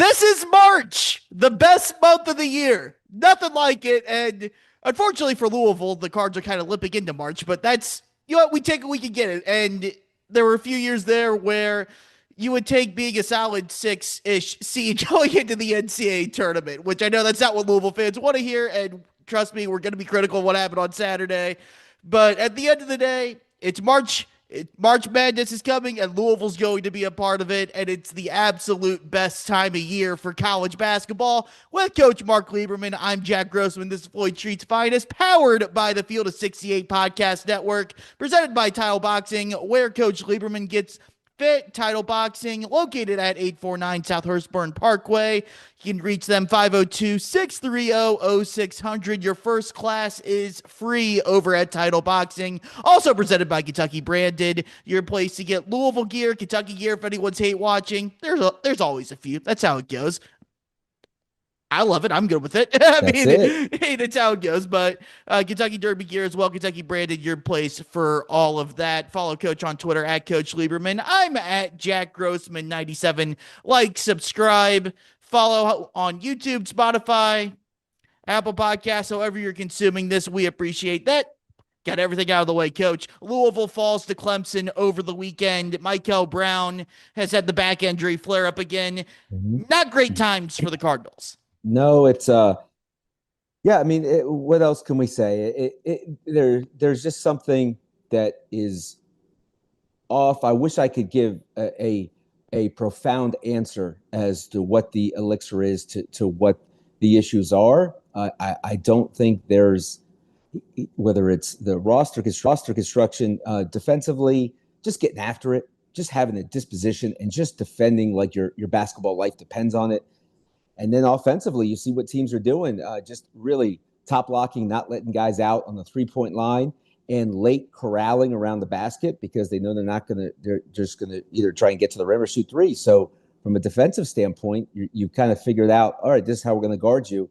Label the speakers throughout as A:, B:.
A: This is March, the best month of the year. Nothing like it. And unfortunately for Louisville, the Cards are kind of limping into March, but that's, what, we take it, we can get it. And there were a few years there where you would take being a solid six-ish seed going into the NCAA tournament, which I know that's not what Louisville fans want to hear. And trust me, we're going to be critical of what happened on Saturday. But at the end of the day, it's March. March Madness is coming, and Louisville's going to be a part of it, and it's the absolute best time of year for college basketball. With Coach Mark Lieberman, I'm Jack Grossman. This is Floyd Street's Finest, powered by the Field of 68 Podcast Network, presented by Tile Boxing, where Coach Lieberman gets fit. Title Boxing, located at 849 South Hurstbourne Parkway. You can reach them 502-630-0600. Your first class is free over at Title Boxing. Also presented by Kentucky Branded, your place to get Louisville gear, Kentucky gear. If anyone's hate watching, there's always a few. That's how it goes. I love it. I'm good with it. Hey, that's how it goes. But Kentucky Derby gear as well. Kentucky Branded, your place for all of that. Follow Coach on Twitter at Coach Lieberman. I'm at Jack Grossman 97. Like, subscribe, follow on YouTube, Spotify, Apple Podcasts, however you're consuming this. We appreciate that. Got everything out of the way, Coach. Louisville falls to Clemson over the weekend. Mikel Brown has had the back injury flare up again. Not great times for the Cardinals.
B: No, it's yeah. I mean, what else can we say? There's just something that is off. I wish I could give a profound answer as to what the elixir is to what the issues are. I don't think there's, whether it's the roster construction, defensively, just getting after it, just having a disposition and just defending like your basketball life depends on it. And then offensively, you see what teams are doing, just really top locking, not letting guys out on the 3-point line and late corralling around the basket because they know they're just going to either try and get to the rim or shoot three. So from a defensive standpoint, you kind of figured out, all right, this is how we're going to guard you.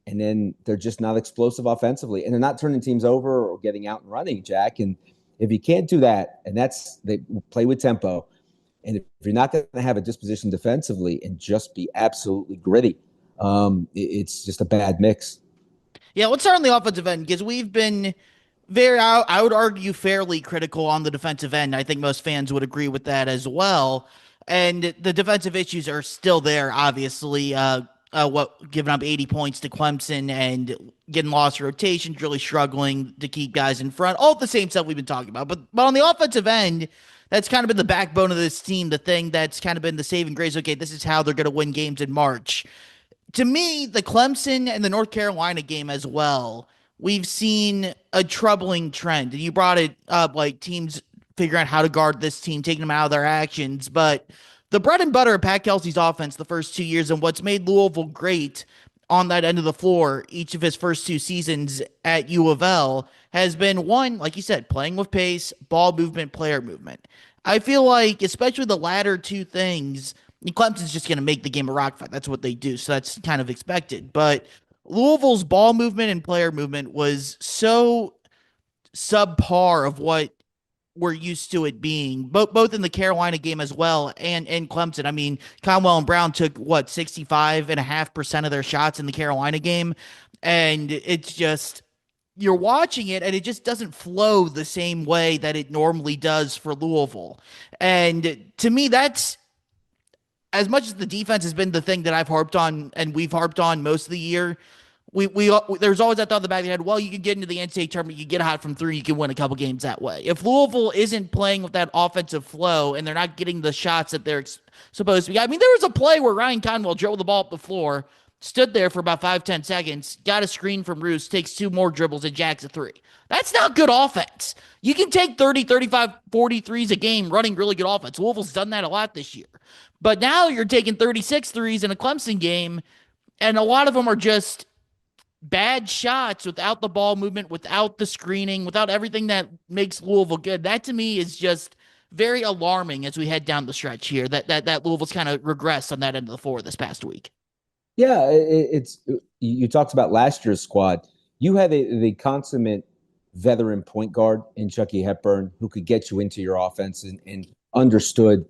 B: And then they're just not explosive offensively. And they're not turning teams over or getting out and running, Jack. And if you can't do that, and they play with tempo, and if you're not going to have a disposition defensively and just be absolutely gritty, it's just a bad mix.
A: Yeah, let's start on the offensive end because we've been I would argue, fairly critical on the defensive end. I think most fans would agree with that as well. And the defensive issues are still there, obviously. Giving up 80 points to Clemson and getting lost rotations, really struggling to keep guys in front. All the same stuff we've been talking about. But on the offensive end, that's kind of been the backbone of this team, the thing that's kind of been the saving grace. Okay, this is how they're going to win games in March. To me, the Clemson and the North Carolina game as well, we've seen a troubling trend. And you brought it up, like teams figuring out how to guard this team, taking them out of their actions. But the bread and butter of Pat Kelsey's offense the first 2 years and what's made Louisville great on that end of the floor each of his first two seasons at UofL has been, one, like you said, playing with pace, ball movement, player movement. I feel like, especially the latter two things, Clemson's just going to make the game a rock fight. That's what they do, so that's kind of expected. But Louisville's ball movement and player movement was so subpar of what we're used to it being, both in the Carolina game as well and in Clemson. I mean, Conwell and Brown took, 65.5% of their shots in the Carolina game, and it's just, you're watching it, and it just doesn't flow the same way that it normally does for Louisville. And to me, that's, as much as the defense has been the thing that I've harped on, and we've harped on most of the year, there's always that thought in the back of the head, well, you can get into the NCAA tournament, you get hot from three, you can win a couple games that way. If Louisville isn't playing with that offensive flow and they're not getting the shots that they're supposed to be, I mean, there was a play where Ryan Conwell dribbled the ball up the floor, stood there for about 5-10 seconds, got a screen from Roos, takes two more dribbles, and jacks a three. That's not good offense. You can take 30, 35, 43s a game running really good offense. Louisville's done that a lot this year. But now you're taking 36 threes in a Clemson game, and a lot of them are just bad shots without the ball movement, without the screening, without everything that makes Louisville good. That to me is just very alarming as we head down the stretch here, that Louisville's kind of regressed on that end of the floor this past week.
B: Yeah, it's you talked about last year's squad. You had the consummate veteran point guard in Chucky Hepburn who could get you into your offense and understood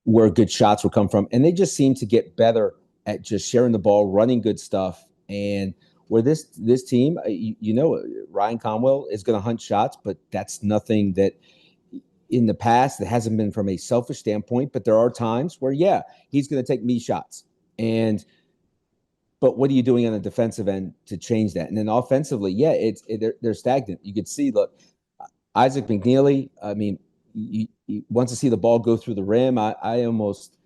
B: where good shots would come from. And they just seem to get better at just sharing the ball, running good stuff. And where this team, Ryan Conwell is going to hunt shots, but that's nothing that in the past it hasn't been from a selfish standpoint. But there are times where, yeah, he's going to take me shots. But what are you doing on the defensive end to change that? And then offensively, yeah, they're stagnant. You could see, look, Isaac McNeely, I mean, you want to see the ball go through the rim. I almost,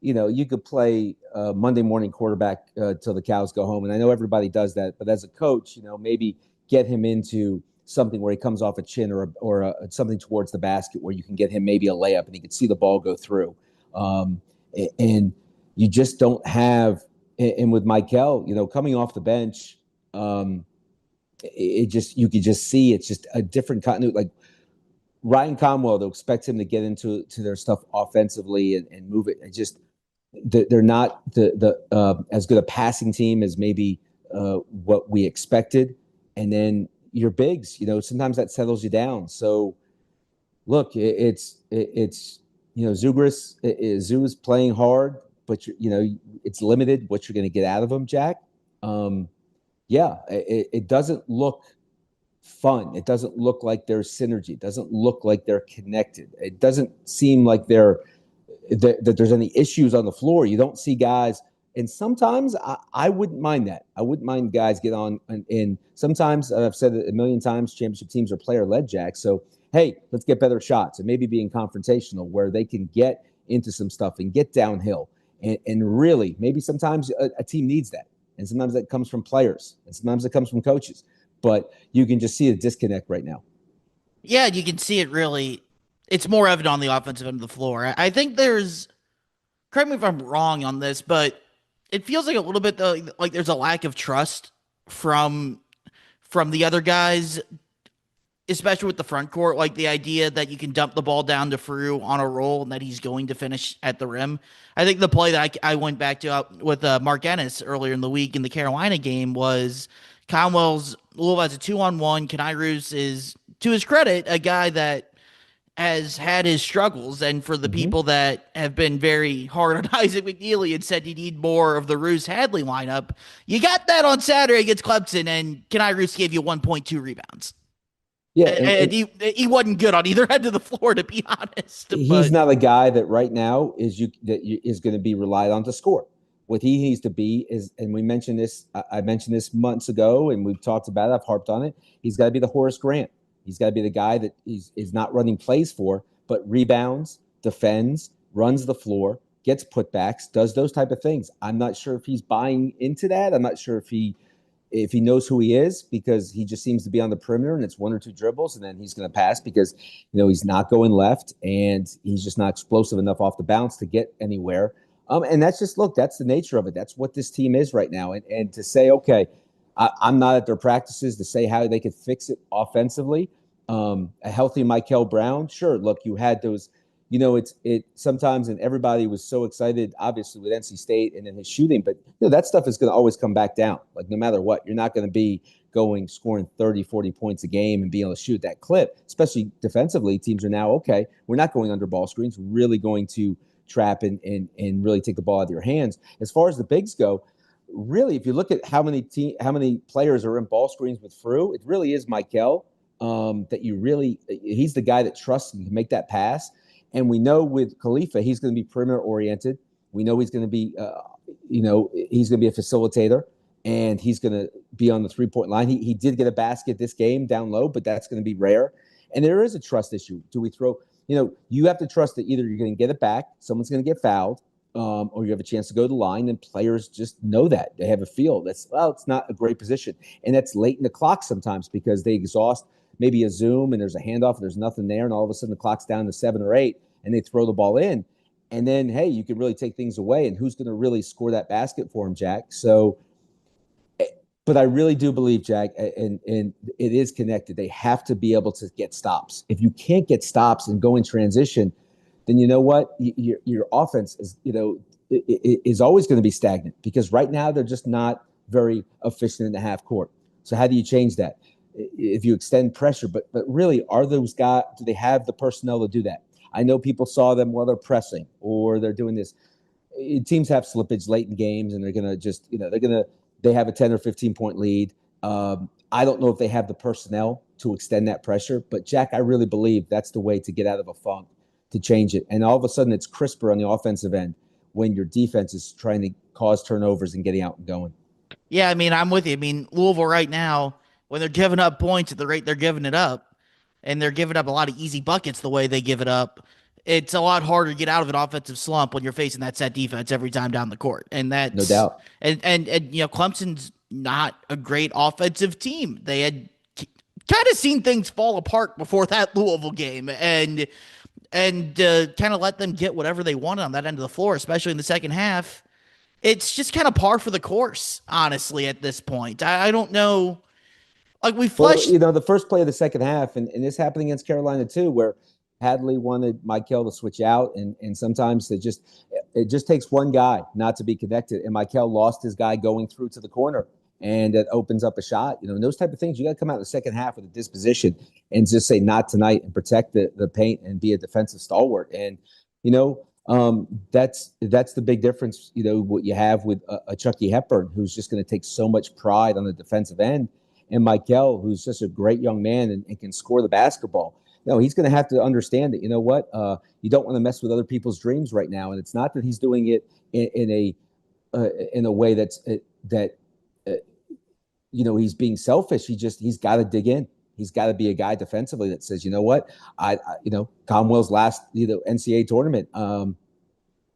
B: you could play Monday morning quarterback till the cows go home. And I know everybody does that. But as a coach, maybe get him into something where he comes off a chin or something towards the basket where you can get him maybe a layup and he can see the ball go through. And you just don't have – and with Mikel, coming off the bench, you could just see it's just a different continuity. Like Ryan Conwell, to expect him to get into their stuff offensively and move it. They're not as good a passing team as maybe what we expected. And then your bigs, sometimes that settles you down. So look, it's Zugris playing hard, but it's limited what you're going to get out of him, Jack. It doesn't look fun. It doesn't look like there's synergy. It doesn't look like they're connected. It doesn't seem like that there's any issues on the floor. You don't see guys, and sometimes I wouldn't mind that. I wouldn't mind guys get on, and sometimes I've said it a million times, championship teams are player-led, Jack. So, hey, let's get better shots and maybe being confrontational where they can get into some stuff and get downhill. And really, maybe sometimes a team needs that. And sometimes that comes from players. And sometimes it comes from coaches. But you can just see a disconnect right now.
A: Yeah, you can see it really. It's more evident on the offensive end of the floor. I think correct me if I'm wrong on this, but it feels like a little bit though, like there's a lack of trust from the other guys, especially with the front court, like the idea that you can dump the ball down to Frew on a roll and that he's going to finish at the rim. I think the play that I went back to with Mark Ennis earlier in the week in the Carolina game was Louisville has a 2-on-1. Kenai Roos is, to his credit, a guy that has had his struggles. And for the people that have been very hard on Isaac McNeely and said you need more of the Roos Hadley lineup, you got that on Saturday against Clemson, and Kenai Roos gave you 1.2 rebounds.
B: Yeah,
A: and he wasn't good on either end of the floor, to be honest.
B: He's not a guy that right now is going to be relied on to score. What he needs to be is, and we mentioned this, I mentioned this months ago, and we've talked about it, I've harped on it. He's got to be the Horace Grant. He's got to be the guy that is not running plays for, but rebounds, defends, runs the floor, gets putbacks, does those type of things. I'm not sure if he's buying into that. I'm not sure if he knows who he is, because he just seems to be on the perimeter and it's one or two dribbles and then he's going to pass because, he's not going left and he's just not explosive enough off the bounce to get anywhere. And that's that's the nature of it. That's what this team is right now. And to say, okay, I'm not at their practices to say how they could fix it offensively. A healthy Mikel Brown, sure. Look, you had those, it sometimes, and everybody was so excited, obviously, with NC State and then his shooting, but that stuff is going to always come back down. Like, no matter what, you're not going to be scoring 30, 40 points a game and being able to shoot that clip, especially defensively. Teams are now, okay, we're not going under ball screens. We're really going to trap and really take the ball out of your hands. As far as the bigs go, really, if you look at how many players are in ball screens with Frew, it really is Mikel. He's the guy that trusts and can make that pass. And we know with Khalifa, he's going to be perimeter oriented. We know he's going to be, he's going to be a facilitator, and he's going to be on the 3-point line. He did get a basket this game down low, but that's going to be rare. And there is a trust issue. Do we throw? You have to trust that either you're going to get it back, someone's going to get fouled, or you have a chance to go to the line, and players just know that. They have a feel. It's not a great position. And that's late in the clock sometimes because they exhaust maybe a zoom and there's a handoff and there's nothing there, and all of a sudden the clock's down to 7 or 8 and they throw the ball in. And then, hey, you can really take things away, and who's going to really score that basket for him, Jack? So, but I really do believe, Jack, and it is connected. They have to be able to get stops. If you can't get stops and go in transition, then you know what? Your offense is always going to be stagnant, because right now they're just not very efficient in the half court. So how do you change that? If you extend pressure, but really, are those guys, do they have the personnel to do that? I know people saw them while they're pressing or they're doing this. Teams have slippage late in games, and they're going to just, they have a 10 or 15 point lead. I don't know if they have the personnel to extend that pressure, but Jack, I really believe that's the way to get out of a funk, to change it. And all of a sudden it's crisper on the offensive end when your defense is trying to cause turnovers and getting out and going.
A: Yeah, I mean, I'm with you. I mean, Louisville right now, when they're giving up points at the rate they're giving it up, and they're giving up a lot of easy buckets the way they give it up, it's a lot harder to get out of an offensive slump when you're facing that set defense every time down the court. And
B: No
A: that's
B: doubt.
A: and Clemson's not a great offensive team. They had kind of seen things fall apart before that Louisville game, and kind of let them get whatever they wanted on that end of the floor, especially in the second half. It's just kind of par for the course, honestly, at this point. I don't know. Like we
B: Well,
A: flushed.
B: the first play of the second half, and this happened against Carolina too, where Hadley wanted Mikel to switch out, and sometimes it just takes one guy not to be connected, and Mikel lost his guy going through to the corner, and it opens up a shot. And those type of things, you got to come out in the second half with a disposition and just say not tonight and protect the paint and be a defensive stalwart. And that's the big difference. What you have with a Chucky Hepburn, who's just going to take so much pride on the defensive end, and Mikel, who's just a great young man and can score the basketball. He's going to have to understand that, you don't want to mess with other people's dreams right now. And it's not that he's doing it in a way that he's being selfish. He's got to dig in. He's got to be a guy defensively that says, you know what, Conwell's last NCAA tournament,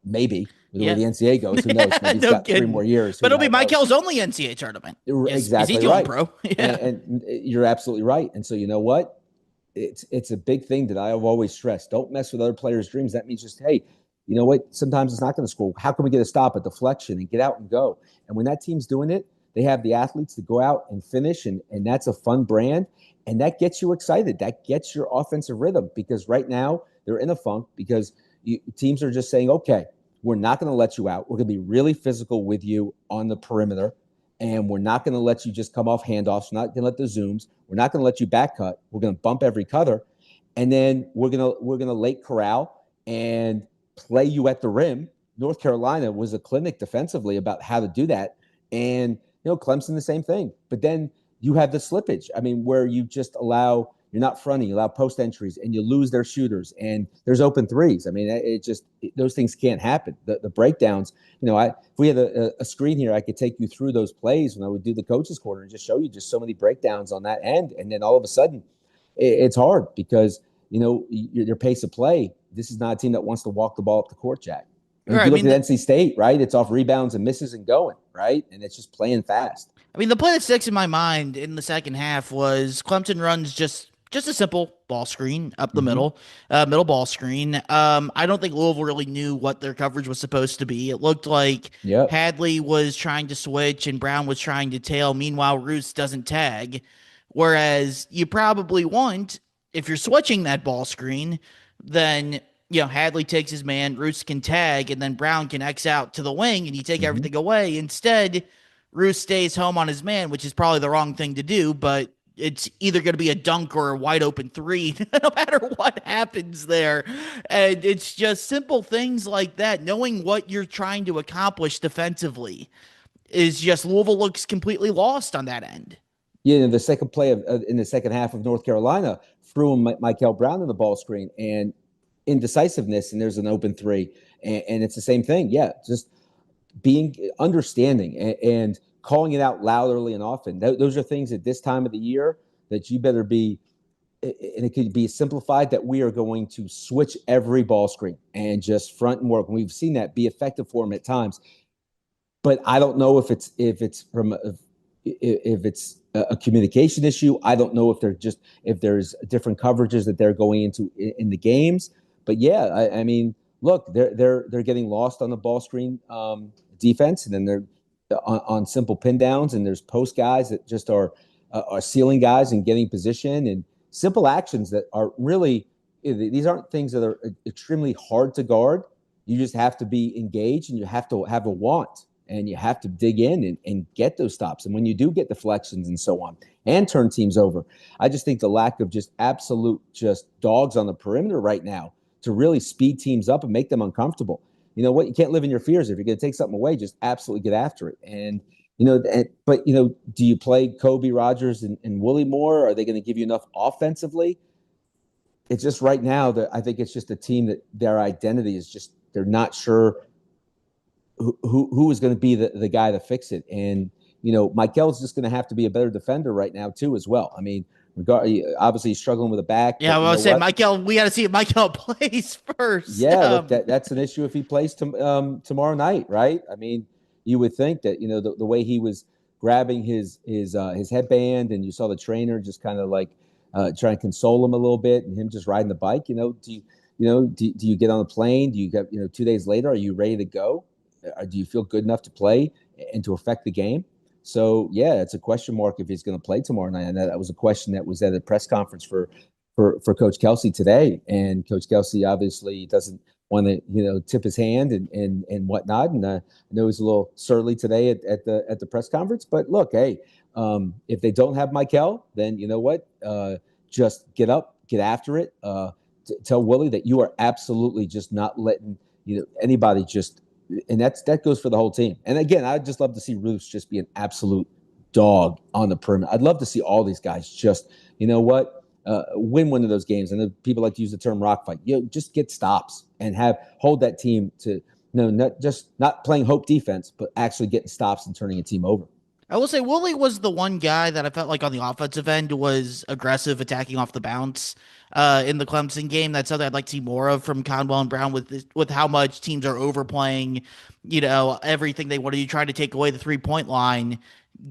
B: maybe the way the NCAA goes, who knows? Maybe he's got 3 more years.
A: But it'll be Mikel's only NCAA tournament.
B: Exactly
A: is he
B: right.
A: Pro?
B: Yeah. And you're absolutely right. And so, you know what? It's a big thing that I have always stressed. Don't mess with other players' dreams. That means just, hey, you know what? Sometimes it's not going to score. How can we get a stop, a deflection, and get out and go? And when that team's doing it, they have the athletes to go out and finish, and that's a fun brand. And that gets you excited. That gets your offensive rhythm, because right now they're in a funk because teams are just saying, okay, we're not going to let you out. We're going to be really physical with you on the perimeter, and we're not going to let you just come off handoffs. We're not going to let the zooms. We're not going to let you back cut. We're going to bump every cutter, and then we're going to late corral and play you at the rim. North Carolina was a clinic defensively about how to do that, and Clemson the same thing. But then you have the slippage. I mean, where you just you're not fronting, you allow post entries, and you lose their shooters, and there's open threes. I mean, those things can't happen. The breakdowns, if we had a screen here, I could take you through those plays when I would do the coach's corner and just show you just so many breakdowns on that end. And then all of a sudden it's hard because, your pace of play, this is not a team that wants to walk the ball up the court, Jack. And if you look at NC State, right, it's off rebounds and misses and going, right? And it's just playing fast.
A: I mean, the play that sticks in my mind in the second half was Clemson runs just a simple ball screen up the middle ball screen. I don't think Louisville really knew what their coverage was supposed to be. It looked like Hadley was trying to switch and Brown was trying to tail. Meanwhile, Roos doesn't tag. Whereas you probably want, if you're switching that ball screen, then Hadley takes his man, Roos can tag, and then Brown can X out to the wing and you take everything away. Instead, Roos stays home on his man, which is probably the wrong thing to do, but it's either going to be a dunk or a wide open three, no matter what happens there. And it's just simple things like that. Knowing what you're trying to accomplish defensively is just Louisville looks completely lost on that end.
B: Yeah, the second play in the second half of North Carolina threw Mikel Brown in the ball screen and indecisiveness, and there's an open three. And it's the same thing. Yeah, just being understanding and calling it out loud early and often. Those are things at this time of the year that you better be, and it could be simplified that we are going to switch every ball screen and just front and work. And we've seen that be effective for them at times. But I don't know if it's a communication issue. I don't know if there's different coverages that they're going into in the games. But yeah, I mean, look, they're getting lost on the ball screen defense, and then they're on simple pin downs, and there's post guys that just are sealing guys and getting position, and simple actions that are really, these aren't things that are extremely hard to guard. You just have to be engaged, and you have to have a want, and you have to dig in and get those stops. And when you do get deflections and so on and turn teams over, I just think the lack of just absolute just dogs on the perimeter right now to really speed teams up and make them uncomfortable. You know what? You can't live in your fears. If you're going to take something away, just absolutely get after it. And but do you play Kobe, Rogers, and Willie Moore? Are they going to give you enough offensively? It's just right now that I think it's just a team that their identity is just they're not sure who is going to be the guy to fix it. And Mikel's just going to have to be a better defender right now too as well. I mean, obviously he's struggling with a back.
A: Yeah,
B: But
A: well, I was saying, Mikel, we got to see if Mikel plays first.
B: Yeah, look, that's an issue if he plays tomorrow night, right? I mean, you would think that the way he was grabbing his headband, and you saw the trainer just kind of like trying to console him a little bit, and him just riding the bike. Do you get on the plane? Do you get 2 days later? Are you ready to go? Or do you feel good enough to play and to affect the game? So yeah, it's a question mark if he's going to play tomorrow night, and that was a question that was at a press conference for Coach Kelsey today. And Coach Kelsey obviously doesn't want to tip his hand and whatnot. And I know he's a little surly today at the press conference. But look, hey, if they don't have Mikel, then you know what? Just get up, get after it. Tell Willie that you are absolutely just not letting anybody just. And that goes for the whole team. And again, I'd just love to see Roos just be an absolute dog on the perimeter. I'd love to see all these guys just, win one of those games. I know people like to use the term rock fight. Just get stops and hold that team to not playing hope defense, but actually getting stops and turning a team over.
A: I will say Willie was the one guy that I felt like on the offensive end was aggressive, attacking off the bounce in the Clemson game. That's something I'd like to see more of from Conwell and Brown with how much teams are overplaying, everything they want to do, trying to take away the 3-point line,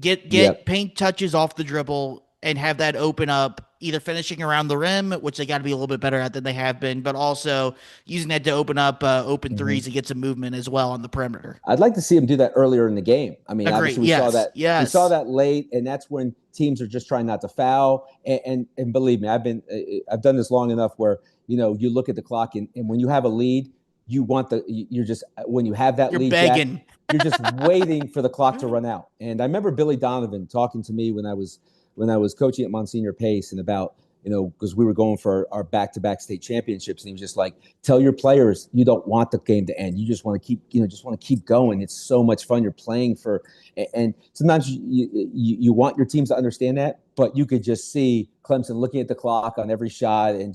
A: get paint touches off the dribble and have that open up, either finishing around the rim, which they got to be a little bit better at than they have been, but also using that to open up open threes and get some movement as well on the perimeter.
B: I'd like to see him do that earlier in the game. I mean, obviously we saw that. Yes. We saw that late, and that's when teams are just trying not to foul. And believe me, I've done this long enough where you look at the clock, and when you have a lead, when you have that lead,
A: begging.
B: Jack, you're just waiting for the clock to run out. And I remember Billy Donovan talking to me when I was coaching at Monsignor Pace, and about because we were going for our back-to-back state championships, and he was just like, tell your players you don't want the game to end. You just want to keep going. It's so much fun. You're playing for, and sometimes you want your teams to understand that, but you could just see Clemson looking at the clock on every shot and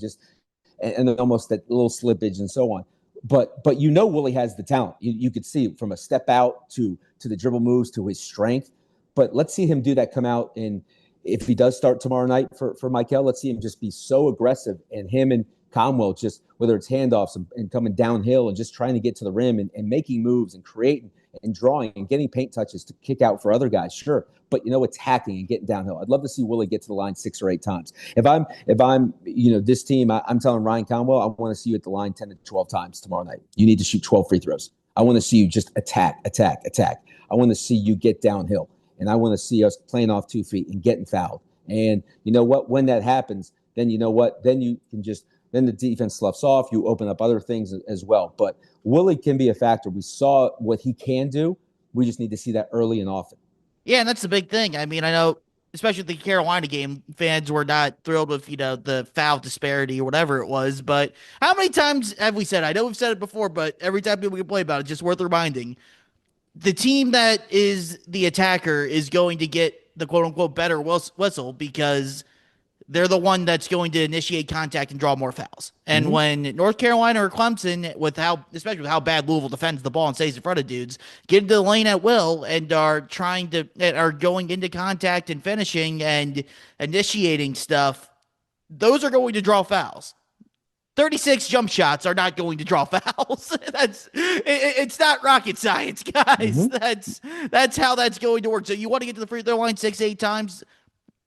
B: almost that little slippage and so on. But Willie has the talent. You could see from a step out to the dribble moves to his strength. But let's see him do that, come out, and if he does start tomorrow night for Mikel, let's see him just be so aggressive, and him and Conwell, just whether it's handoffs and coming downhill and just trying to get to the rim and making moves and creating and drawing and getting paint touches to kick out for other guys, sure. But attacking and getting downhill. I'd love to see Willie get to the line 6 or 8 times. If I'm this team, I'm telling Ryan Conwell, I want to see you at the line 10 to 12 times tomorrow night. You need to shoot 12 free throws. I want to see you just attack. I want to see you get downhill. And I want to see us playing off 2 feet and getting fouled. And you know what? When that happens, then you know what? Then you can then the defense sloughs off. You open up other things as well. But Willie can be a factor. We saw what he can do. We just need to see that early and often.
A: Yeah, and that's the big thing. I mean, I know, especially the Carolina game, fans were not thrilled with, the foul disparity or whatever it was. But how many times have we said, I know we've said it before, but every time people complain about it, it's just worth reminding. The team that is the attacker is going to get the quote unquote better whistle because they're the one that's going to initiate contact and draw more fouls. And when North Carolina or Clemson, especially with how bad Louisville defends the ball and stays in front of dudes, get into the lane at will and are going into contact and finishing and initiating stuff, those are going to draw fouls. 36 jump shots are not going to draw fouls. It's not rocket science, guys. That's how that's going to work. So you want to get to the free throw line 6-8 times,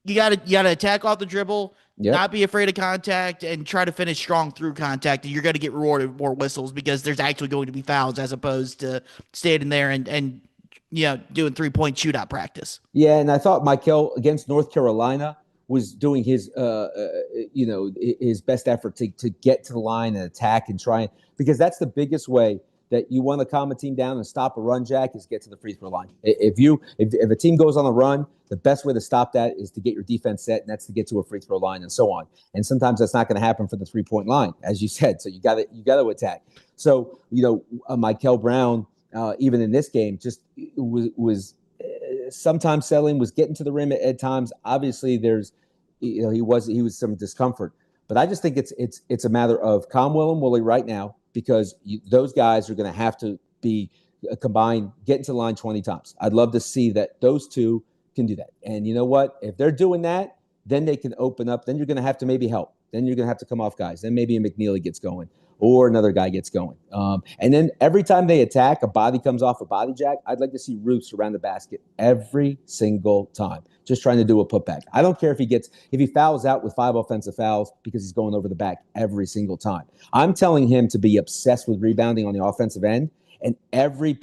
A: you gotta attack off the dribble, not be afraid of contact, and try to finish strong through contact. And you're going to get rewarded with more whistles because there's actually going to be fouls as opposed to standing there and doing 3-point shootout practice.
B: Yeah, and I thought Mikel against North Carolina was doing his his best effort to get to the line and attack and try, because that's the biggest way that you want to calm a team down and stop a run, Jack, is get to the free throw line. If a team goes on a run, the best way to stop that is to get your defense set, and that's to get to a free throw line and so on. And sometimes that's not going to happen for the 3-point line, as you said. So you got to attack. So Mikel Brown, even in this game, just was sometimes settling, was getting to the rim at times. Obviously, he was some discomfort. But I just think it's a matter of calm Will and Wooly right now, because those guys are going to have to be combined, get into the line 20 times. I'd love to see that those two can do that. And you know what? If they're doing that, then they can open up. Then you're going to have to maybe help. Then you're going to have to come off guys. Then maybe a McNeely gets going or another guy gets going. And then every time they attack, a body comes off a body, Jack. I'd like to see Roots around the basket every single time, just trying to do a putback. I don't care if he fouls out with 5 offensive fouls because he's going over the back every single time. I'm telling him to be obsessed with rebounding on the offensive end, and every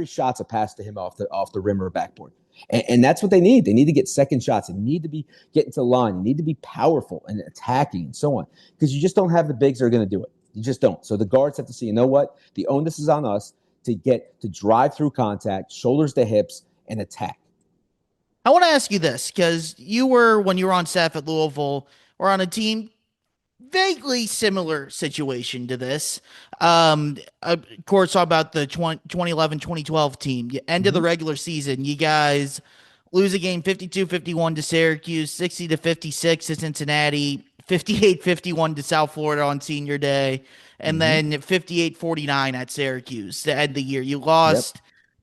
B: shot's a pass to him off the rim or backboard. And that's what they need. They need to get second shots. They need to be getting to the line. They need to be powerful and attacking and so on, because you just don't have the bigs that are going to do it. You just don't. So the guards have to see, you know what? The onus is on us to drive through contact, shoulders to hips, and attack.
A: I want to ask you this, because when you were on staff at Louisville, or on a team vaguely similar situation to this. Of course, talk about the 2011-2012 team. End of the regular season, you guys lose a game 52-51 to Syracuse, 60-56 to Cincinnati, 58-51 to South Florida on senior day, and then 58-49 at Syracuse to end the year. You lost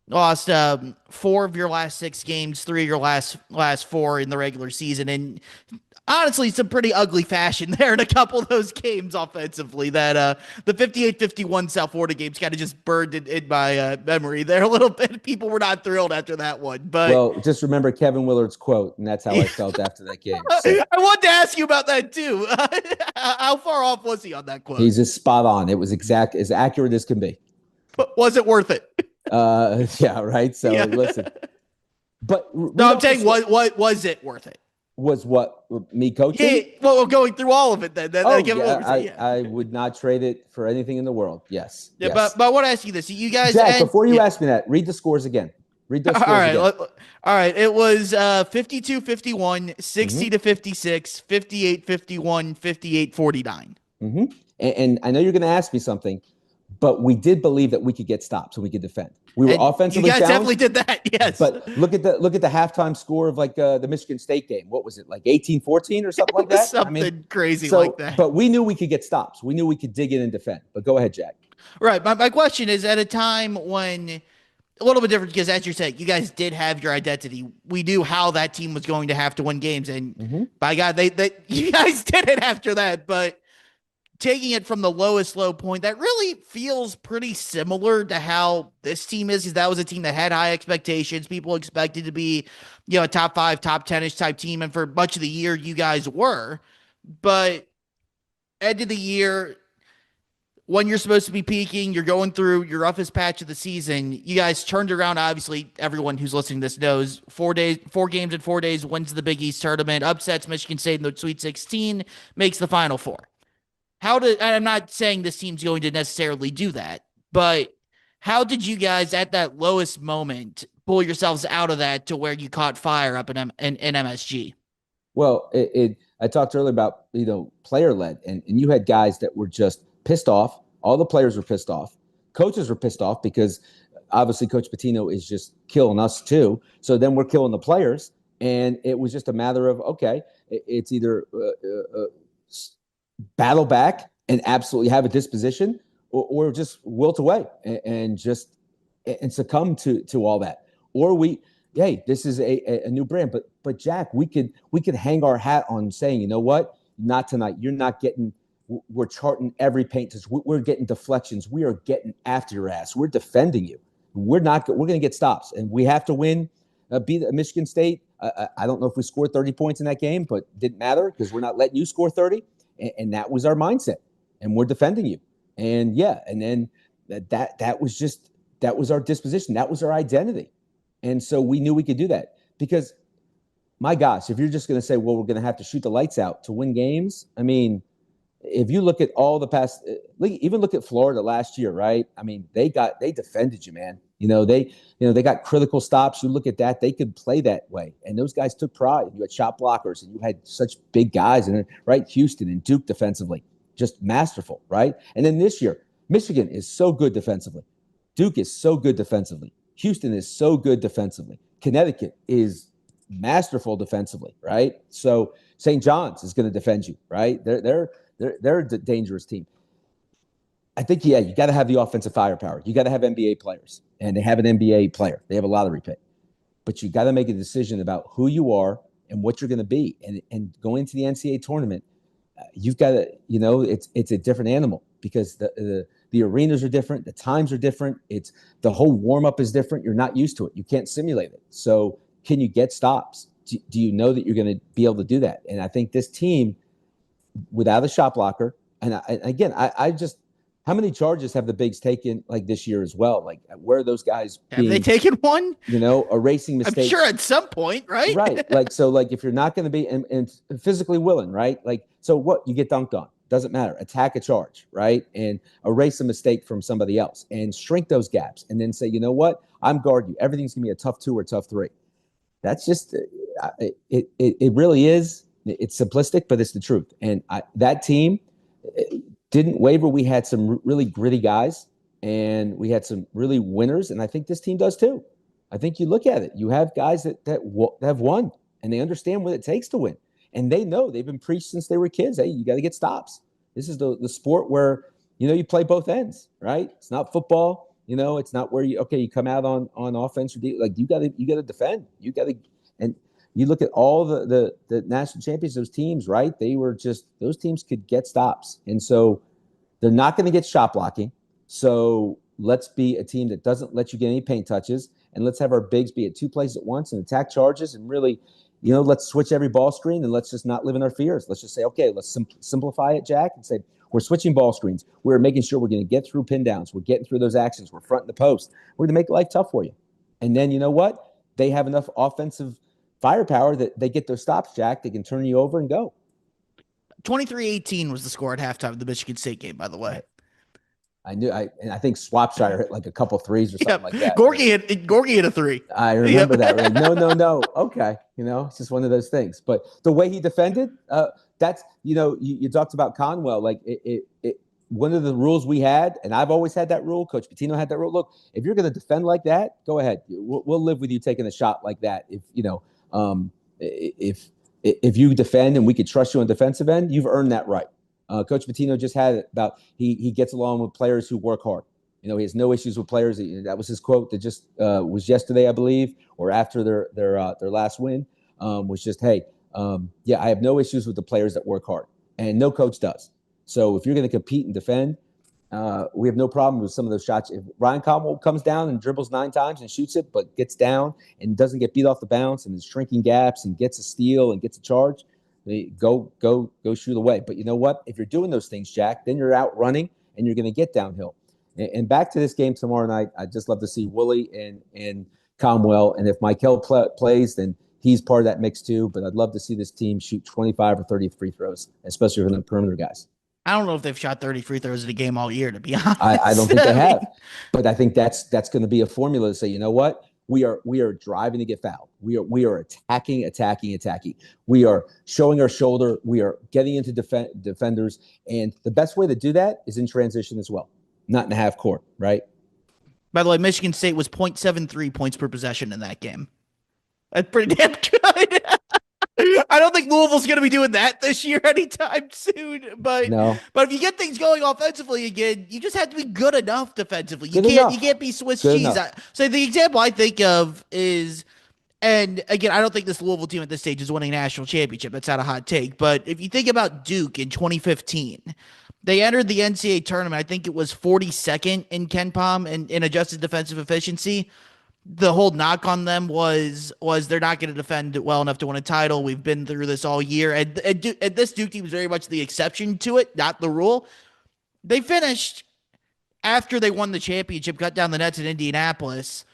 A: 4 of your last 6 games, 3 of your last 4 in the regular season, and honestly, some pretty ugly fashion there in a couple of those games offensively. That the 58-51 South Florida games kind of just burned in my memory there a little bit. People were not thrilled after that one. But
B: just remember Kevin Willard's quote, and that's how I felt after that game. So.
A: I wanted to ask you about that too. How far off was he on that quote?
B: He's just spot on. It was as accurate as can be.
A: But was it worth it?
B: Yeah, right. So listen, but
A: no, I'm saying, was it worth it?
B: Was what, me coaching?
A: Yeah, well, going through all of it then.
B: I would not trade it for anything in the world. Yes.
A: Yeah, yes. But I want to ask you this. You guys,
B: Jack, before you ask me that, read the scores again. Read those scores again.
A: All right. It was 52-51, 60-56, 58-51, 58-49.
B: And I know you're going to ask me something, but we did believe that we could get stops and we could defend. We were offensively
A: You guys
B: challenged,
A: definitely did that, yes.
B: But look at the halftime score of like the Michigan State game. What was it, like 18-14 or something like that?
A: Something crazy like that.
B: But we knew we could get stops. We knew we could dig in and defend. But go ahead, Jack.
A: Right. My question is, at a time when a little bit different, because as you said, you guys did have your identity. We knew how that team was going to have to win games, and by God, you guys did it after that. But taking it from the lowest low point, that really feels pretty similar to how this team is, because that was a team that had high expectations. People expected to be, a top 5, top 10-ish type team. And for much of the year, you guys were. But end of the year, when you're supposed to be peaking, you're going through your roughest patch of the season. You guys turned around. Obviously, everyone who's listening to this knows 4 games in 4 days, wins the Big East tournament, upsets Michigan State in the Sweet 16, makes the Final Four. I'm not saying this team's going to necessarily do that, but how did you guys at that lowest moment pull yourselves out of that to where you caught fire up in MSG?
B: Well, I talked earlier about, player led, and you had guys that were just pissed off. All the players were pissed off. Coaches were pissed off because obviously Coach Pitino is just killing us too. So then we're killing the players. And it was just a matter of, okay, it's either battle back and absolutely have a disposition, or just wilt away and succumb to all that. Or this is a new brand. But Jack, we could hang our hat on saying, you know what? Not tonight. You're not getting. We're charting every paint. We're getting deflections. We are getting after your ass. We're defending you. We're going to get stops, and we have to win. Beat Michigan State. I don't know if we scored 30 points in that game, but it didn't matter because we're not letting you score 30. And that was our mindset, and we're defending you. And then that was our disposition. That was our identity. And so we knew we could do that, because my gosh, if you're just going to say, well, we're going to have to shoot the lights out to win games. I mean, if you look at all the past, even look at Florida last year, right? I mean, they defended you, man. They got critical stops. You look at that, they could play that way, and those guys took pride. You had shot blockers, and you had such big guys, and right, Houston and Duke defensively, just masterful, right? And then this year, Michigan is so good defensively. Duke is so good defensively. Houston is so good defensively. Connecticut is masterful defensively, right? So St. John's is going to defend you, right? They're a dangerous team. I think, yeah, you got to have the offensive firepower. You got to have NBA players, and they have an NBA player. They have a lottery pick. But you got to make a decision about who you are and what you're going to be. And going into the NCAA tournament, you've got to, it's a different animal because the arenas are different. The times are different. It's the whole warm up is different. You're not used to it. You can't simulate it. So can you get stops? Do you know that you're going to be able to do that? And I think this team, without a shot blocker, and I just, how many charges have the bigs taken like this year as well? Like, where are those guys
A: Have they taken one?
B: Erasing mistakes.
A: I'm sure at some point, right?
B: Right. Like, so like if you're not going to be and physically willing, right? Like, so what? You get dunked on. Doesn't matter. Attack a charge, right? And erase a mistake from somebody else and shrink those gaps and then say, you know what? I'm guarding you. Everything's going to be a tough 2 or tough 3. That's just, it really is. It's simplistic, but it's the truth. And that team didn't waver. We had some really gritty guys, and we had some really winners, and I think this team does too. I think you look at it. You have guys that have won, and they understand what it takes to win. And they know, they've been preached since they were kids. Hey, you got to get stops. This is the sport where, you play both ends, right? It's not football. It's not where you come out on offense or like you got to defend. You got to, and you look at all the national champions, those teams, right? They were just, those teams could get stops. And so they're not going to get shot blocking. So let's be a team that doesn't let you get any paint touches, and let's have our bigs be at 2 places at once and attack charges and really, let's switch every ball screen and let's just not live in our fears. Let's just say, okay, let's simplify it, Jack, and say, we're switching ball screens. We're making sure we're going to get through pin downs. We're getting through those actions. We're fronting the post. We're going to make life tough for you. And then you know what? They have enough offensive firepower that they get those stops, Jack. They can turn you over and go.
A: 23-18 was the score at halftime of the Michigan State game, by the way.
B: Right. I think Swapshire hit like a couple threes or something like that.
A: Gorgie hit a 3.
B: I remember that. Right? No. Okay. It's just one of those things. But the way he defended, that's, you talked about Conwell. Like one of the rules we had, and I've always had that rule. Coach Pitino had that rule. Look, if you're going to defend like that, go ahead. We'll live with you taking a shot like that. If you defend and we could trust you on defensive end, you've earned that right. Coach Pitino just had it about he gets along with players who work hard. He has no issues with players. That was his quote that just was yesterday, I believe, or after their last win. Was just, hey, I have no issues with the players that work hard, and no coach does. So if you're going to compete and defend, we have no problem with some of those shots. If Ryan Conwell comes down and dribbles 9 times and shoots it, but gets down and doesn't get beat off the bounce and is shrinking gaps and gets a steal and gets a charge, go shoot away. But you know what? If you're doing those things, Jack, then you're out running and you're going to get downhill. And back to this game tomorrow night, I'd just love to see Willie and Conwell. And if Mikel plays, then he's part of that mix too. But I'd love to see this team shoot 25 or 30 free throws, especially from the perimeter guys.
A: I don't know if they've shot 30 free throws in a game all year, to be honest.
B: I don't think they have. But I think that's going to be a formula to say, you know what? We are driving to get fouled. We are attacking. We are showing our shoulder. We are getting into defenders. And the best way to do that is in transition as well, not in the half court, right?
A: By the way, Michigan State was 0.73 points per possession in that game. That's pretty damn good. I don't think Louisville's going to be doing that this year anytime soon. But if you get things going offensively again, you just have to be good enough defensively. You can't be Swiss cheese. So the example I think of is, and again, I don't think this Louisville team at this stage is winning a national championship. That's not a hot take. But if you think about Duke in 2015, they entered the NCAA tournament. I think it was 42nd in KenPom in adjusted defensive efficiency. The whole knock on them was they're not going to defend well enough to win a title. We've been through this all year. And this Duke team is very much the exception to it, not the rule. They finished, after they won the championship, cut down the nets in Indianapolis,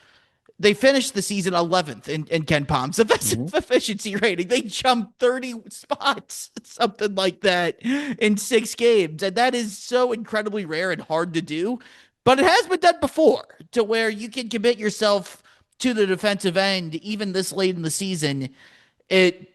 A: They finished the season 11th in Ken Palm's
B: Mm-hmm.
A: efficiency rating. They jumped 30 spots, something like that, in 6 games. And that is so incredibly rare and hard to do. But it has been done before to where you can commit yourself to the defensive end even this late in the season. It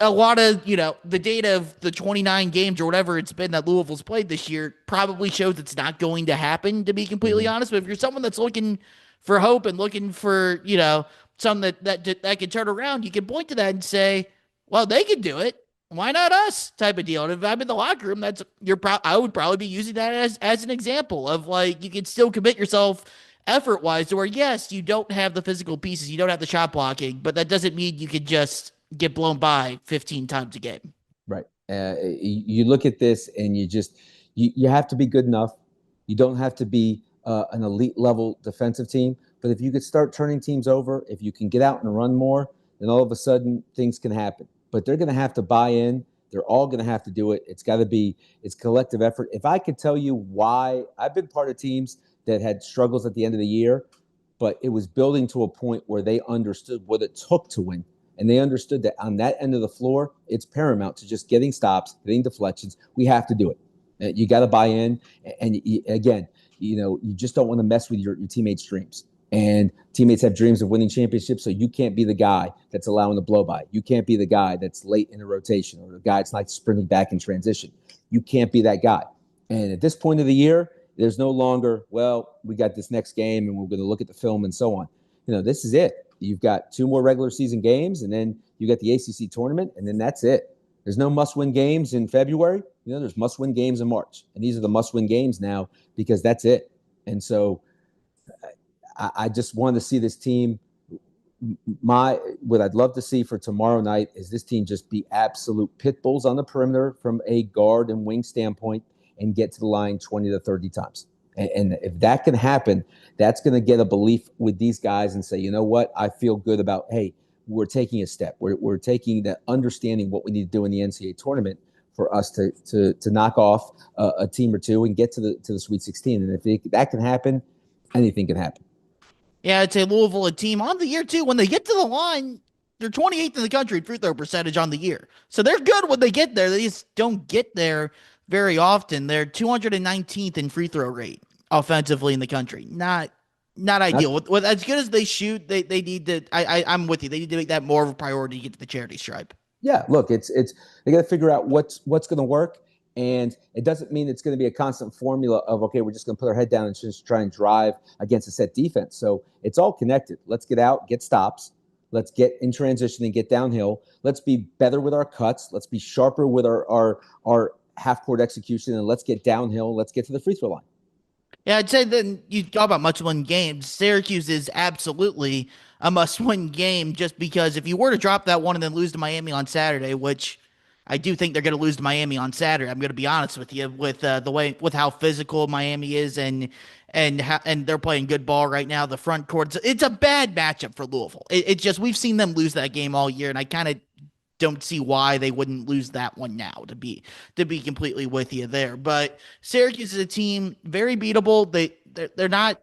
A: a lot of, the data of the 29 games or whatever it's been that Louisville's played this year probably shows it's not going to happen, to be completely
B: Mm-hmm.
A: honest. But if you're someone that's looking for hope and looking for, something that can turn around, you can point to that and say, well, they can do it. Why not us? Type of deal. And if I'm in the locker room, I would probably be using that as an example of like you can still commit yourself effort wise to where yes, you don't have the physical pieces, you don't have the shot blocking, but that doesn't mean you can just get blown by 15 times a game.
B: Right. You look at this and you have to be good enough. You don't have to be an elite level defensive team. But if you could start turning teams over, if you can get out and run more, then all of a sudden things can happen. But they're going to have to buy in. They're all going to have to do it. It's collective effort. If I could tell you why, I've been part of teams that had struggles at the end of the year, but it was building to a point where they understood what it took to win. And they understood that on that end of the floor, it's paramount to just getting stops, getting deflections. We have to do it. You got to buy in. And again, you just don't want to mess with your teammates' dreams. And teammates have dreams of winning championships, so you can't be the guy that's allowing the blow by. You can't be the guy that's late in a rotation or the guy that's not sprinting back in transition. You can't be that guy. And at this point of the year, there's no longer, well, we got this next game and we're going to look at the film and so on. This is it. You've got 2 more regular season games, and then you got the ACC tournament, and then that's it. There's no must-win games in February. There's must-win games in March, and these are the must-win games now because that's it. And so I just wanted to see this team. What I'd love to see for tomorrow night is this team just be absolute pit bulls on the perimeter from a guard and wing standpoint and get to the line 20 to 30 times. And if that can happen, that's going to get a belief with these guys and say, you know what, I feel good about, hey, we're taking a step. We're taking that understanding what we need to do in the NCAA tournament for us to knock off a team or two and get to the Sweet 16. And if that can happen, anything can happen.
A: Yeah, I'd say Louisville, a team on the year too. When they get to the line, they're 28th in the country in free throw percentage on the year. So they're good when they get there. They just don't get there very often. They're 219th in free throw rate offensively in the country. Not ideal. With as good as they shoot, they need to. I'm with you. They need to make that more of a priority to get to the charity stripe.
B: Yeah, look, it's they got to figure out what's going to work. And it doesn't mean it's going to be a constant formula of, okay, we're just going to put our head down and just try and drive against a set defense. So it's all connected. Let's get out, get stops. Let's get in transition and get downhill. Let's be better with our cuts. Let's be sharper with our half-court execution, and let's get downhill. Let's get to the free throw line.
A: Yeah, I'd say then you talk about must-win games. Syracuse is absolutely a must-win game just because if you were to drop that one and then lose to Miami on Saturday, which I do think they're going to lose to Miami on Saturday. I'm going to be honest with you with with how physical Miami is and they're playing good ball right now. The front court, it's a bad matchup for Louisville. It's just we've seen them lose that game all year, and I kind of don't see why they wouldn't lose that one now. To be completely with you there, but Syracuse is a team very beatable. They're not.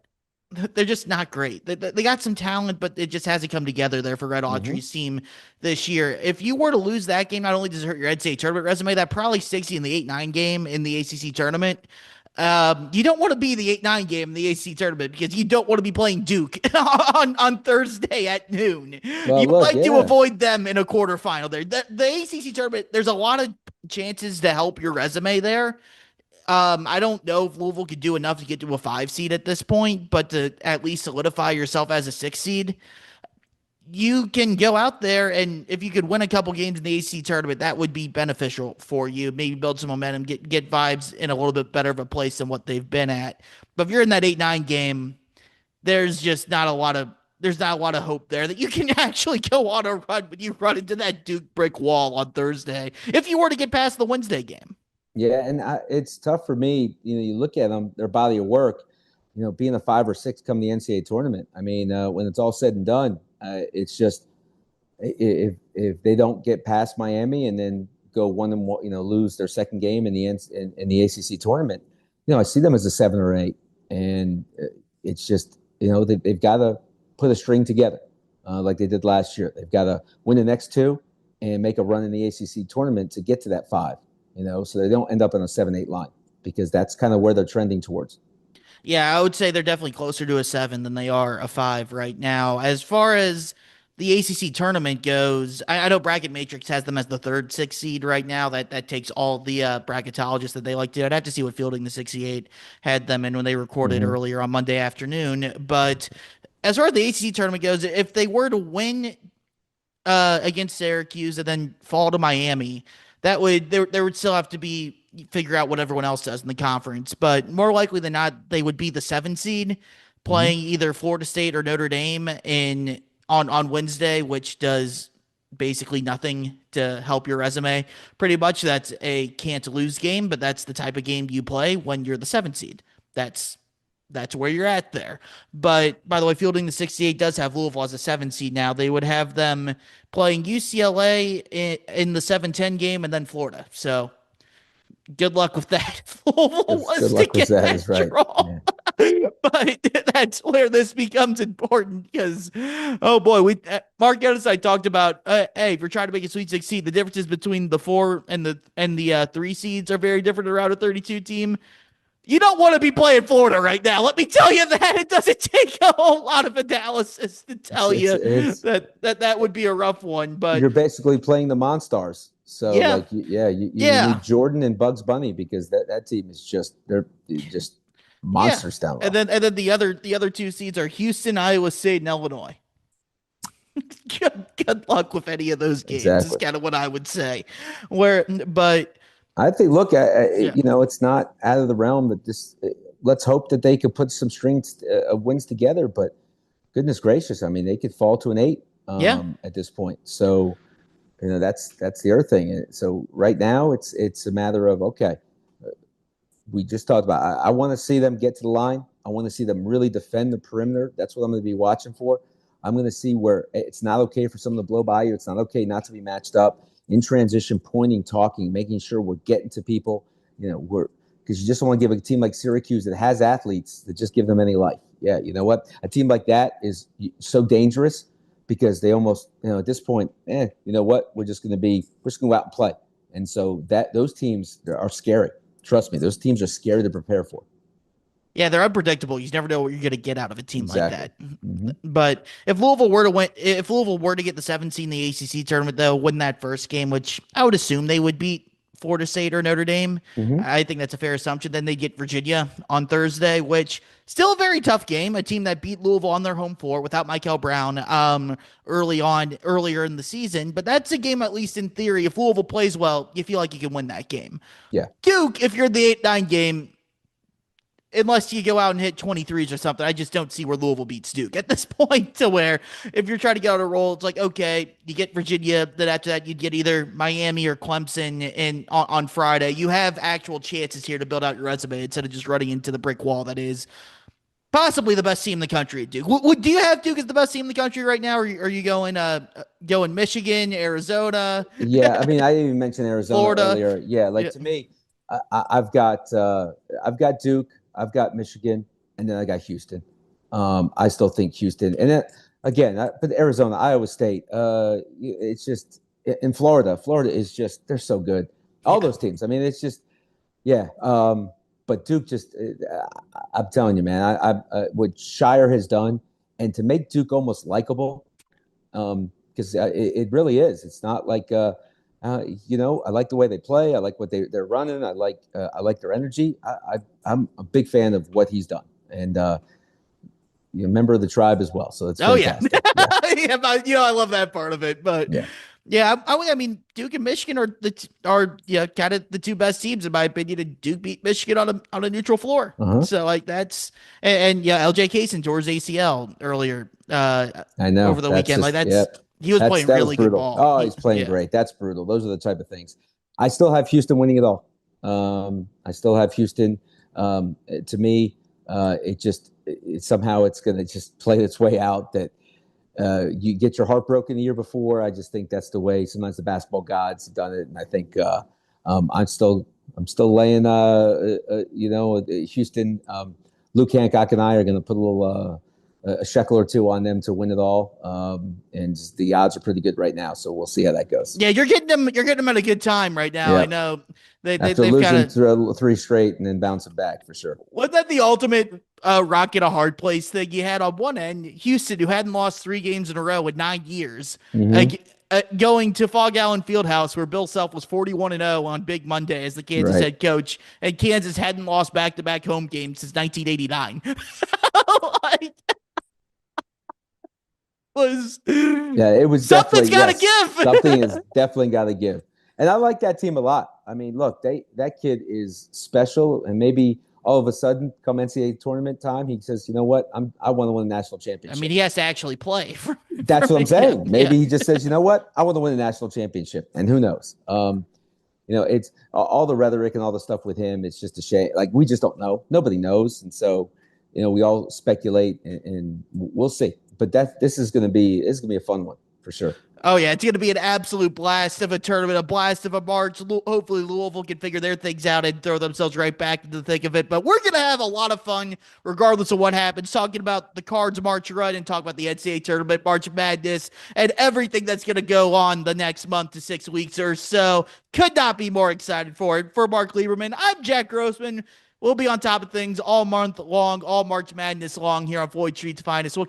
A: They're just not great. They got some talent, but it just hasn't come together there for Red Autry's team this year. If you were to lose that game, not only does it hurt your NCAA tournament resume, that probably sticks you in the 8-9 game in the ACC tournament. You don't want to be the 8-9 game in the ACC tournament because you don't want to be playing Duke on Thursday at noon.
B: Well,
A: You would
B: look,
A: like to
B: yeah.
A: avoid them in a quarterfinal there. The ACC tournament, there's a lot of chances to help your resume there. I don't know if Louisville could do enough to get to a 5 seed at this point, but to at least solidify yourself as a 6 seed, you can go out there and if you could win a couple games in the AC tournament, that would be beneficial for you. Maybe build some momentum, get vibes in a little bit better of a place than what they've been at. But if you're in that 8-9 game, there's just not a lot of hope there that you can actually go on a run when you run into that Duke brick wall on Thursday. If you were to get past the Wednesday game.
B: Yeah, and it's tough for me. You look at them, their body of work. Being a 5 or 6 come the NCAA tournament. I mean, when it's all said and done, it's just if they don't get past Miami and then go 1-1, lose their second game in the ACC tournament, I see them as a 7 or 8, and it's just they've got to put a string together like they did last year. They've got to win the next two and make a run in the ACC tournament to get to that 5, so they don't end up on a 7-8 line, because that's kind of where they're trending towards.
A: Yeah, I would say they're definitely closer to a 7 than they are a 5 right now. As far as the ACC tournament goes, I know Bracket Matrix has them as the third 6 seed right now. That takes all the bracketologists that they like to. I'd have to see what fielding the 68 had them in when they recorded
B: Mm-hmm.
A: earlier on Monday afternoon. But as far as the ACC tournament goes, if they were to win against Syracuse and then fall to Miami, that would there would still have to be figure out what everyone else does in the conference. But more likely than not, they would be the 7 seed
B: Mm-hmm.
A: playing either Florida State or Notre Dame in on Wednesday, which does basically nothing to help your resume. Pretty much that's a can't lose game, but that's the type of game you play when you're the 7 seed. That's that's where you're at there. But by the way, fielding the 68 does have Louisville as a 7 seed now. They would have them playing UCLA in the 7-10 game and then Florida. So good luck with that. Louisville
B: Good
A: was to
B: luck with
A: get
B: that,
A: that
B: is right.
A: draw.
B: Yeah.
A: But that's where this becomes important because, oh boy, we Mark Geddes and I talked about, hey, if you're trying to make a Sweet 16, the differences between the 4 and the 3 seeds are very different around a 32 team. You don't want to be playing Florida right now. Let me tell you that it doesn't take a whole lot of analysis to
B: It's,
A: tell
B: it's
A: you
B: it's
A: that would be a rough one. But
B: you're basically playing the Monstars. So
A: yeah,
B: like, you
A: yeah,
B: need Jordan and Bugs Bunny, because that team is they're just
A: yeah.
B: monsters down
A: And
B: low.
A: then the other 2 seeds are Houston, Iowa State, and Illinois. Good luck with any of those games is
B: Exactly.
A: kind of what I would say. But
B: I think, look,
A: yeah,
B: it's not out of the realm that let's hope that they could put some strings of wins together. But goodness gracious, I mean, they could fall to an 8
A: yeah,
B: at this point. So, that's the other thing. So right now it's a matter of, okay, we just talked about, I want to see them get to the line. I want to see them really defend the perimeter. That's what I'm going to be watching for. I'm going to see where it's not okay for someone to blow by you. It's not okay not to be matched up in transition, pointing, talking, making sure we're getting to people. Because you just don't want to give a team like Syracuse that has athletes that just give them any life. Yeah, you know what? A team like that is so dangerous, because they almost, at this point, you know what? We're just going to go out and play. And so those teams are scary. Trust me, those teams are scary to prepare for.
A: yeah, they're unpredictable. You never know what you're going to get out of a team like
B: Exactly.
A: that.
B: Mm-hmm.
A: But if Louisville were to get the 7 seed in the ACC tournament, though, win that first game, which I would assume they would beat Florida State or Notre Dame.
B: Mm-hmm.
A: I think that's a fair assumption. Then they get Virginia on Thursday, which still a very tough game. A team that beat Louisville on their home floor without Mikel Brown earlier in the season. But that's a game, at least in theory. If Louisville plays well, you feel like you can win that game.
B: Yeah.
A: Duke, if you're in the 8-9 game, unless you go out and hit 23s or something, I just don't see where Louisville beats Duke at this point. To where if you're trying to get on a roll, it's like, okay, you get Virginia, then after that you'd get either Miami or Clemson on Friday. You have actual chances here to build out your resume instead of just running into the brick wall that is possibly the best team in the country at Duke. Do you have Duke as the best team in the country right now, or are you going Michigan, Arizona,
B: Yeah, I mean, I didn't even mention Arizona
A: Florida?
B: earlier. Yeah, like,
A: Yeah,
B: to me, I've got Duke, I've got Michigan, and then I got Houston. I still think Houston, and then again, but Arizona, Iowa State. It's just in Florida. Florida is just, they're so good. All
A: yeah.
B: those teams. I mean, it's just, yeah. But Duke just, I'm telling you, man, what Shire has done, and to make Duke almost likable. Because it really is. It's not like, I like the way they play. I like what they're running. I like their energy. I'm a big fan of what he's done, and you're a member of the tribe as well. So it's
A: Oh yeah,
B: fantastic. Yeah,
A: yeah. But, I love that part of it. But
B: yeah.
A: yeah, I mean, Duke and Michigan are kind of the 2 best teams in my opinion. And Duke beat Michigan on a neutral floor.
B: Uh-huh.
A: So like that's and yeah, LJ Kaysen tore his ACL earlier
B: I know.
A: over the
B: That's
A: weekend. Like
B: just, yeah.
A: he was playing
B: That was
A: really good
B: brutal.
A: ball.
B: Oh, he's playing great. That's brutal. Those are the type of things. I still have Houston winning it all. I still have Houston. To me, somehow it's going to just play its way out that you get your heart broken the year before. I just think that's the way sometimes the basketball gods have done it, and I think I'm still laying. Houston. Luke Hancock and I are going to put a little a shekel or two on them to win it all. And the odds are pretty good right now. So we'll see how that goes.
A: Yeah, you're getting them. You're getting them at a good time right now. I
B: Yeah.
A: know
B: After
A: they've kind
B: losing
A: of.
B: three straight and then bouncing back for sure.
A: Wasn't that the ultimate rock in a hard place thing? You had on one end Houston, who hadn't lost 3 games in a row in 9 years, uh,
B: Mm-hmm.
A: going to Fog Allen Fieldhouse, where Bill Self was 41-0 on Big Monday as the Kansas
B: Right.
A: head coach, and Kansas hadn't lost back-to-back home games since 1989. Like, was
B: Yeah, it was
A: something's
B: definitely,
A: got to
B: yes, something
A: give.
B: is definitely got to give. And I like that team a lot. I mean, look, that kid is special, and maybe all of a sudden, come NCAA tournament time, he says, you know what, I want to win a national
A: I mean,
B: championship.
A: he has to actually play
B: That's what I'm saying.
A: yeah.
B: Maybe he just says, you know what, I want to win a national championship, and who knows? It's all the rhetoric and all the stuff with him. It's just a shame. Like, we just don't know. Nobody knows, and so we all speculate, and we'll see. But this is going to be a fun one for sure.
A: Oh yeah, it's going to be an absolute blast of a tournament, a blast of a March. Hopefully Louisville can figure their things out and throw themselves right back into the thick of it. But we're going to have a lot of fun regardless of what happens, talking about the Cards March run and talk about the NCAA tournament, March Madness, and everything that's going to go on the next month to 6 weeks or so. Could not be more excited for it. For Mark Lieberman, I'm Jack Grossman. We'll be on top of things all month long, all March Madness long here on Floyd Street's Finest. We'll